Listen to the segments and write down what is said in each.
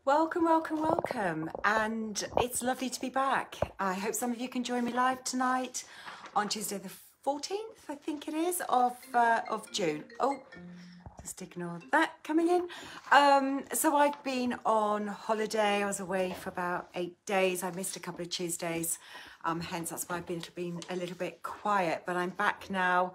Welcome, welcome, welcome. And it's lovely to be back. I hope some of you can join me live tonight on Tuesday the 14th, I think it is, of June. Oh, just ignore that coming in. So I've been on holiday. I was away for about 8 days. I missed a couple of Tuesdays. Hence, that's why I've been a little bit quiet, but I'm back now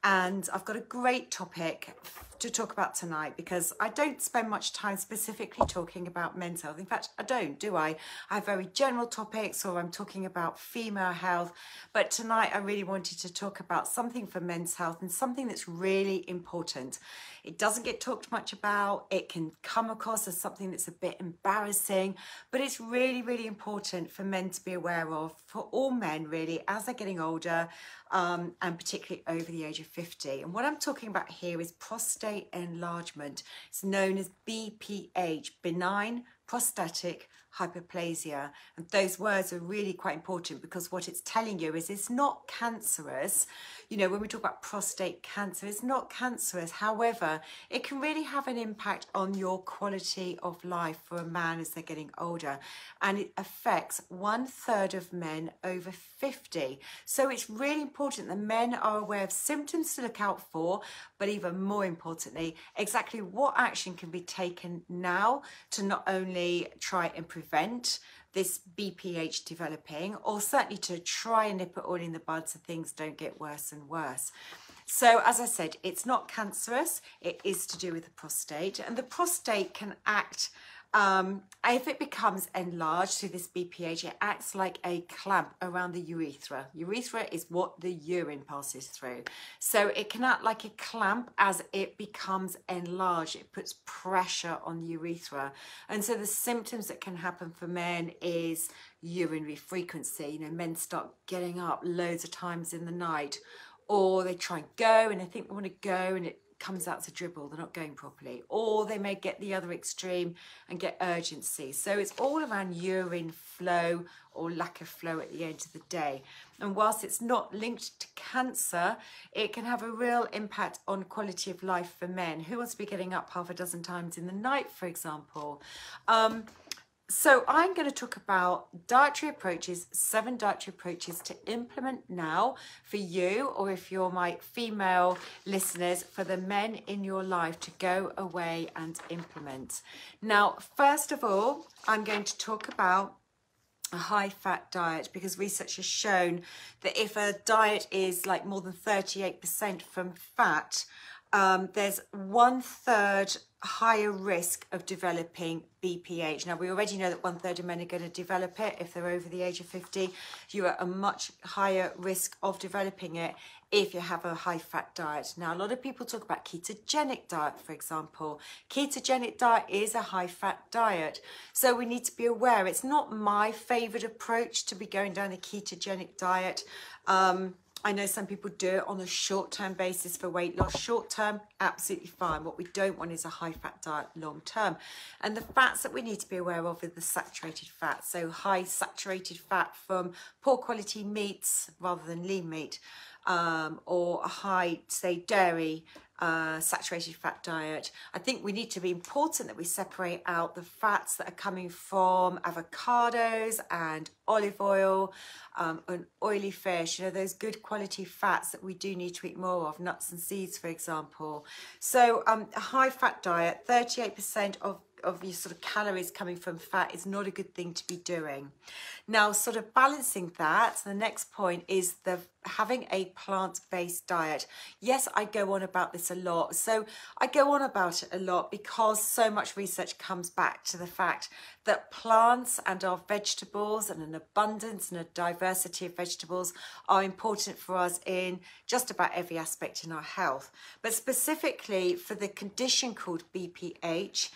and I've got a great topic to talk about tonight because I don't spend much time specifically talking about men's health. In fact, I don't, do I? I have very general topics, or I'm talking about female health, but tonight I really wanted to talk about something for men's health and something that's really important. It doesn't get talked much about. It can come across as something that's a bit embarrassing, but it's really, really important for men to be aware of, for all men really, as they're getting older, and particularly over the age of 50. And what I'm talking about here is prostate enlargement. It's known as BPH, benign prostatic hyperplasia. And those words are really quite important because what it's telling you is it's not cancerous. You know, when we talk about prostate cancer, it's not cancerous. However, it can really have an impact on your quality of life for a man as they're getting older. And it affects 1/3 of men over 50. So it's really important that men are aware of symptoms to look out for, but even more importantly, exactly what action can be taken now to not only try and prevent this BPH developing, or certainly to try and nip it all in the bud so things don't get worse and worse. So as I said, it's not cancerous, it is to do with the prostate, and the prostate can act, if it becomes enlarged through this BPH, it acts like a clamp around the urethra. Urethra is what the urine passes through. So it can act like a clamp as it becomes enlarged. It puts pressure on the urethra. And so the symptoms that can happen for men is urinary frequency. You know, men start getting up loads of times in the night, or they try and go and they think they want to go and it comes out as a dribble, they're not going properly, or they may get the other extreme and get urgency. So it's all around urine flow or lack of flow at the end of the day. And whilst it's not linked to cancer, it can have a real impact on quality of life for men. Who wants to be getting up half a dozen times in the night, for example? So I'm going to talk about dietary approaches, 7 dietary approaches to implement now for you, or if you're my female listeners, for the men in your life to go away and implement. Now, first of all, I'm going to talk about a high-fat diet, because research has shown that if a diet is like more than 38% from fat, there's 1/3 higher risk of developing BPH. Now, we already know that 1/3 of men are going to develop it if they're over the age of 50. You're at a much higher risk of developing it if you have a high-fat diet. Now, a lot of people talk about ketogenic diet, for example. Ketogenic diet is a high-fat diet. So we need to be aware. It's not my favourite approach to be going down a ketogenic diet. I know some people do it on a short-term basis for weight loss. Short-term, absolutely fine. What we don't want is a high-fat diet long-term. And the fats that we need to be aware of are the saturated fats. So high saturated fat from poor quality meats rather than lean meat, or a high, say, dairy saturated fat diet. I think we need to be important that we separate out the fats that are coming from avocados and olive oil and oily fish, you know, those good quality fats that we do need to eat more of, nuts and seeds, for example. So a high fat diet, 38% of your sort of calories coming from fat is not a good thing to be doing. Now, sort of balancing that, the next point is having a plant-based diet. Yes, I go on about this a lot. So I go on about it a lot because so much research comes back to the fact that plants and our vegetables, and an abundance and a diversity of vegetables, are important for us in just about every aspect in our health. But specifically for the condition called BPH,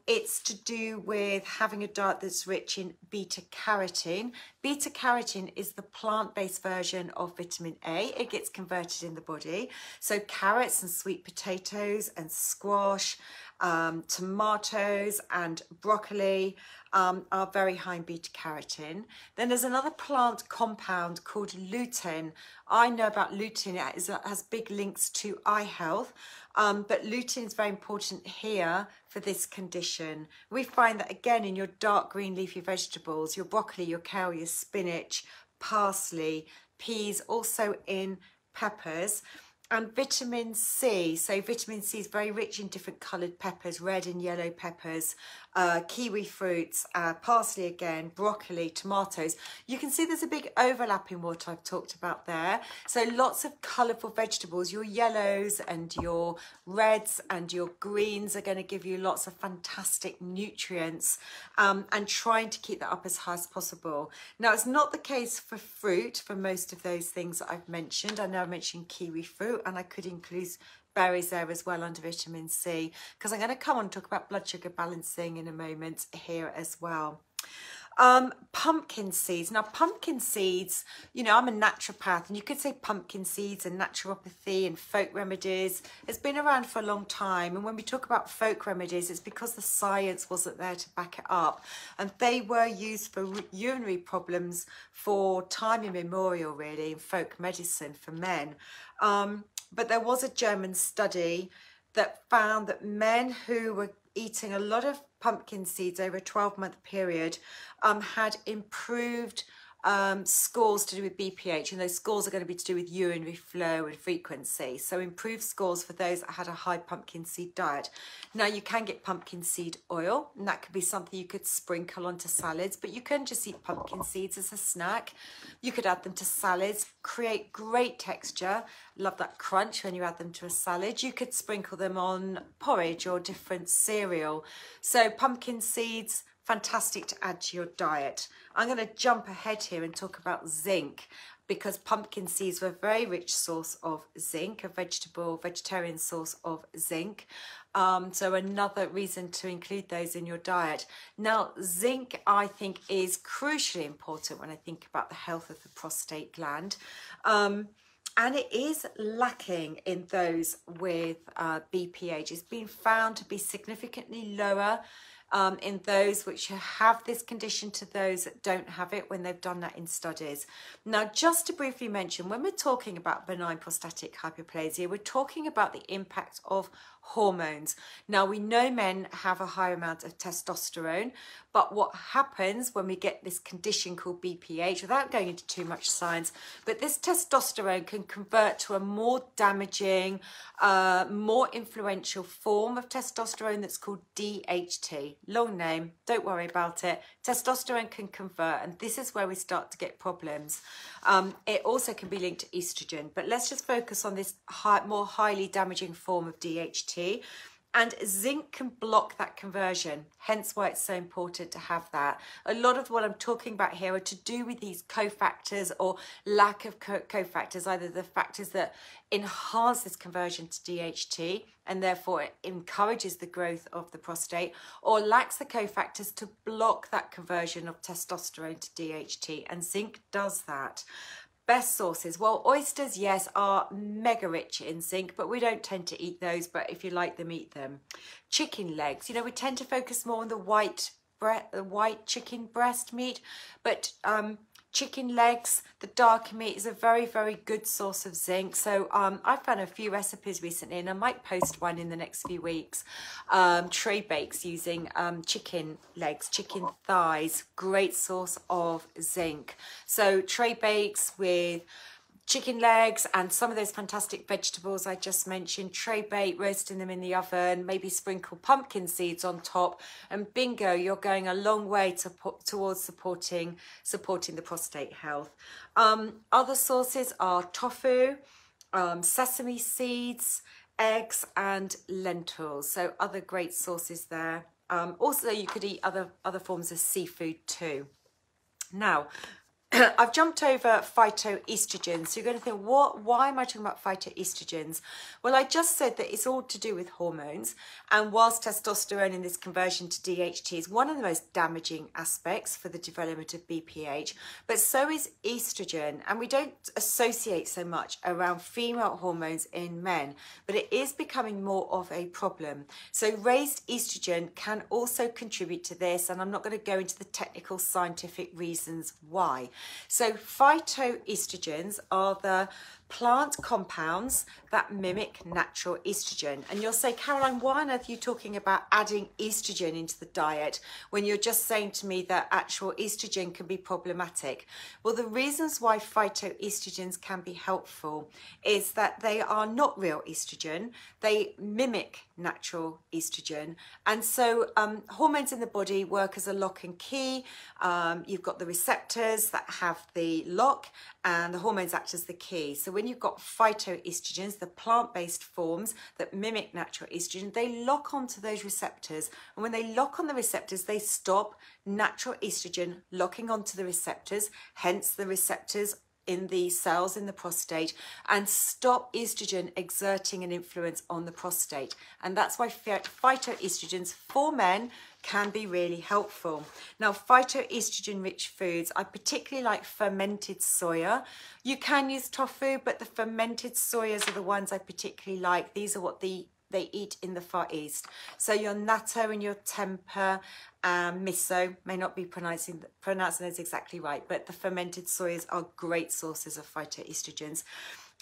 it's to do with having a diet that's rich in beta-carotene. Beta-carotene is the plant-based version of vitamin A. It gets converted in the body. So carrots and sweet potatoes and squash, tomatoes and broccoli are very high in beta carotene. Then there's another plant compound called lutein. I know about lutein, it has big links to eye health, but lutein is very important here for this condition. We find that again in your dark green leafy vegetables, your broccoli, your kale, your spinach, parsley, peas, also in peppers. And vitamin C, so vitamin C is very rich in different coloured peppers, red and yellow peppers, kiwi fruits, parsley again, broccoli, tomatoes. You can see there's a big overlap in what I've talked about there. So lots of colourful vegetables, your yellows and your reds and your greens are going to give you lots of fantastic nutrients, and trying to keep that up as high as possible. Now, it's not the case for fruit, for most of those things that I've mentioned. I know I mentioned kiwi fruit, and I could include berries there as well under vitamin C, because I'm going to come on and talk about blood sugar balancing in a moment here as well. Pumpkin seeds. Now, pumpkin seeds, you know, I'm a naturopath, and you could say pumpkin seeds and naturopathy and folk remedies. It's been around for a long time. And when we talk about folk remedies, it's because the science wasn't there to back it up. And they were used for urinary problems for time immemorial, really, in folk medicine for men. But there was a German study that found that men who were eating a lot of pumpkin seeds over a 12-month period had improved scores to do with BPH, and those scores are going to be to do with urinary flow and frequency. So improved scores for those that had a high pumpkin seed diet. Now, you can get pumpkin seed oil, and that could be something you could sprinkle onto salads, but you can just eat pumpkin seeds as a snack. You could add them to salads, create great texture. Love that crunch when you add them to a salad. You could sprinkle them on porridge or different cereal. So pumpkin seeds, fantastic to add to your diet. I'm going to jump ahead here and talk about zinc, because pumpkin seeds were a very rich source of zinc, a vegetarian source of zinc. So another reason to include those in your diet. Now, zinc, I think, is crucially important when I think about the health of the prostate gland. And it is lacking in those with BPH. It's been found to be significantly lower in those which have this condition to those that don't have it when they've done that in studies. Now, just to briefly mention, when we're talking about benign prostatic hyperplasia, we're talking about the impact of hormones. Now, we know men have a high amount of testosterone, but what happens when we get this condition called BPH, without going into too much science, but this testosterone can convert to a more damaging, more influential form of testosterone that's called DHT. Long name, don't worry about it. Testosterone can convert, and this is where we start to get problems. It also can be linked to estrogen, but let's just focus on this more highly damaging form of DHT. And zinc can block that conversion, hence why it's so important to have that. A lot of what I'm talking about here are to do with these cofactors or lack of cofactors, either the factors that enhance this conversion to DHT and therefore it encourages the growth of the prostate, or lacks the cofactors to block that conversion of testosterone to DHT, and zinc does that. Best sources, well, oysters, yes, are mega rich in zinc, but we don't tend to eat those, but if you like them, eat them. Chicken legs, you know, we tend to focus more on the white chicken breast meat, but chicken legs, the dark meat, is a very, very good source of zinc. So I've found a few recipes recently, and I might post one in the next few weeks. Tray bakes using chicken legs, chicken thighs, great source of zinc. So tray bakes with chicken legs and some of those fantastic vegetables I just mentioned, tray bake, roasting them in the oven, maybe sprinkle pumpkin seeds on top, and bingo, you're going a long way towards supporting the prostate health. Other sources are tofu, sesame seeds, eggs and lentils, so other great sources there. Also, you could eat other forms of seafood too. Now, I've jumped over phytoestrogens. So you're going to think, why am I talking about phytoestrogens? Well, I just said that it's all to do with hormones. And whilst testosterone in this conversion to DHT is one of the most damaging aspects for the development of BPH, but so is estrogen. And we don't associate so much around female hormones in men, but it is becoming more of a problem. So raised estrogen can also contribute to this. And I'm not going to go into the technical scientific reasons why. So phytoestrogens are the plant compounds that mimic natural estrogen. And you'll say, Caroline, why on earth are you talking about adding estrogen into the diet when you're just saying to me that actual estrogen can be problematic? Well, the reasons why phytoestrogens can be helpful is that they are not real estrogen. They mimic natural estrogen. And so hormones in the body work as a lock and key. You've got the receptors that have the lock, and the hormones act as the key. So when you've got phytoestrogens, the plant-based forms that mimic natural estrogen, they lock onto those receptors. And when they lock on the receptors, they stop natural estrogen locking onto the receptors, hence the receptors in the cells in the prostate, and stop estrogen exerting an influence on the prostate. And that's why phytoestrogens for men can be really helpful. Now, phytoestrogen rich foods, I particularly like fermented soya. You can use tofu, but the fermented soyas are the ones I particularly like. These are what they eat in the Far East. So your natto and your tempeh, miso, may not be pronouncing those exactly right, but the fermented soyas are great sources of phytoestrogens,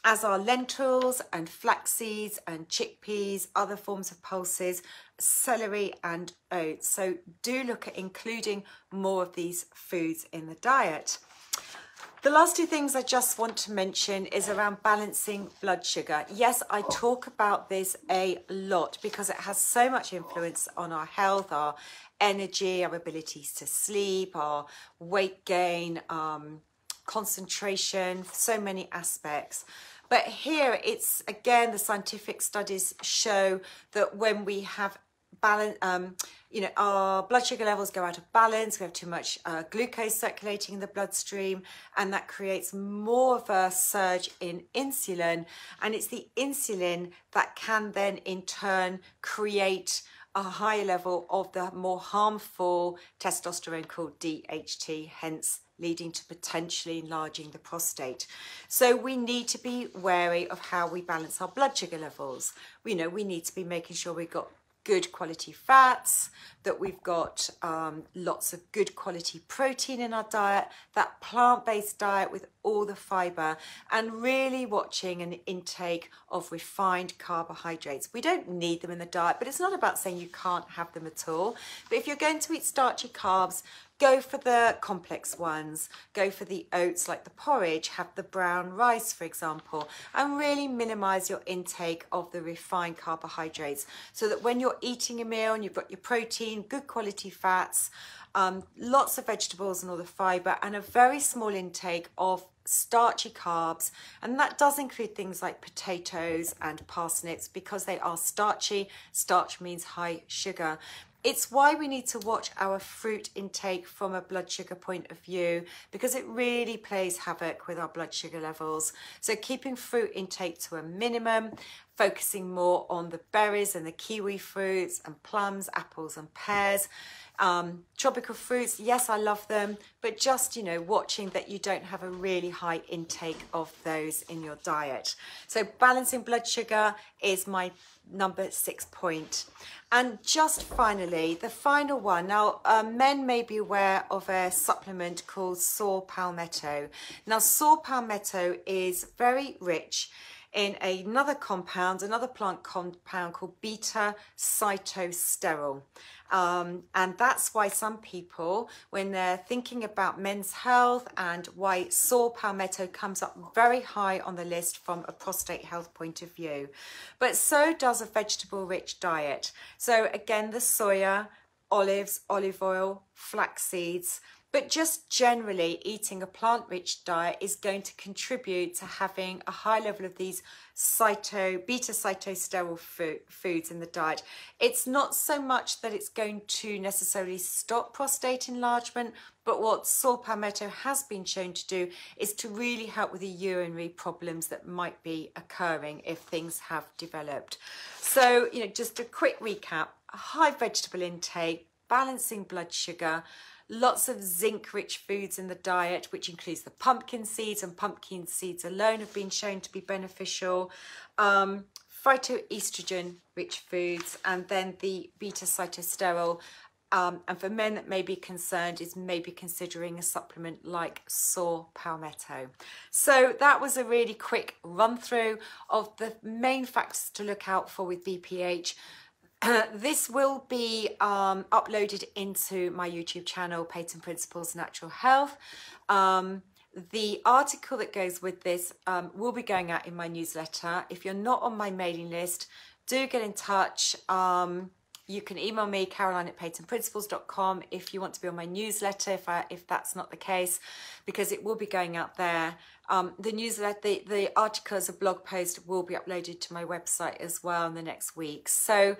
as are lentils and flax seeds and chickpeas, other forms of pulses, celery and oats. So do look at including more of these foods in the diet. The last two things I just want to mention is around balancing blood sugar. Yes, I talk about this a lot because it has so much influence on our health, our energy, our abilities to sleep, our weight gain, concentration, so many aspects. But here it's, again, the scientific studies show that when we have balance, our blood sugar levels go out of balance, we have too much glucose circulating in the bloodstream, and that creates more of a surge in insulin. And it's the insulin that can then in turn create a higher level of the more harmful testosterone called DHT, hence leading to potentially enlarging the prostate. So we need to be wary of how we balance our blood sugar levels. We need to be making sure we've got good quality fats, that we've got lots of good quality protein in our diet, that plant-based diet with all the fiber, and really watching an intake of refined carbohydrates. We don't need them in the diet, but it's not about saying you can't have them at all. But if you're going to eat starchy carbs, go for the complex ones, go for the oats like the porridge, have the brown rice, for example, and really minimize your intake of the refined carbohydrates so that when you're eating a meal and you've got your protein, good quality fats, lots of vegetables and all the fiber, and a very small intake of starchy carbs, and that does include things like potatoes and parsnips because they are starchy. Starch means high sugar. It's why we need to watch our fruit intake from a blood sugar point of view, because it really plays havoc with our blood sugar levels. So keeping fruit intake to a minimum, focusing more on the berries and the kiwi fruits and plums, apples and pears. Tropical fruits, yes, I love them, but just, watching that you don't have a really high intake of those in your diet. So balancing blood sugar is my number 6 point. And just finally, the final one. Now, men may be aware of a supplement called saw palmetto. Now, saw palmetto is very rich in another plant compound called beta-cytosterol. And that's why some people, when they're thinking about men's health and why saw palmetto comes up very high on the list from a prostate health point of view. But so does a vegetable-rich diet. So again, the soya, olives, olive oil, flax seeds, But just generally eating a plant-rich diet is going to contribute to having a high level of these beta cytosterol foods in the diet. It's not so much that it's going to necessarily stop prostate enlargement, but what saw palmetto has been shown to do is to really help with the urinary problems that might be occurring if things have developed. So, you know, just a quick recap: high vegetable intake, balancing blood sugar, lots of zinc-rich foods in the diet, which includes the pumpkin seeds, and pumpkin seeds alone have been shown to be beneficial. Phytoestrogen-rich foods, and then the beta cytosterol. And for men that may be concerned, is maybe considering a supplement like saw palmetto. So that was a really quick run through of the main factors to look out for with BPH. This will be uploaded into my YouTube channel, Peyton Principles Natural Health. The article that goes with this will be going out in my newsletter. If you're not on my mailing list, do get in touch. You can email me, caroline@peytonprinciples.com, if you want to be on my newsletter, if that's not the case, because it will be going out there. The newsletter, the article as a blog post will be uploaded to my website as well in the next week. So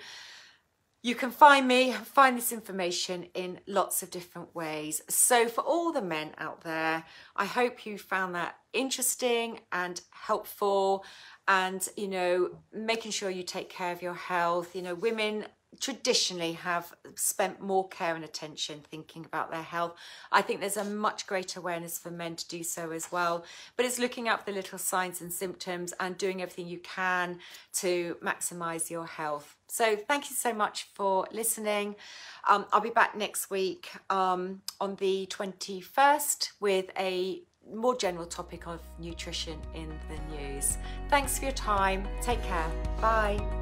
you can find this information in lots of different ways. So for all the men out there, I hope you found that interesting and helpful, and, you know, making sure you take care of your health. You know, women traditionally have spent more care and attention thinking about their health. I think there's a much greater awareness for men to do so as well, but it's looking out for the little signs and symptoms and doing everything you can to maximize your health. So thank you so much for listening. I'll be back next week on the 21st with a more general topic of nutrition in the news. Thanks for your time. Take care. Bye.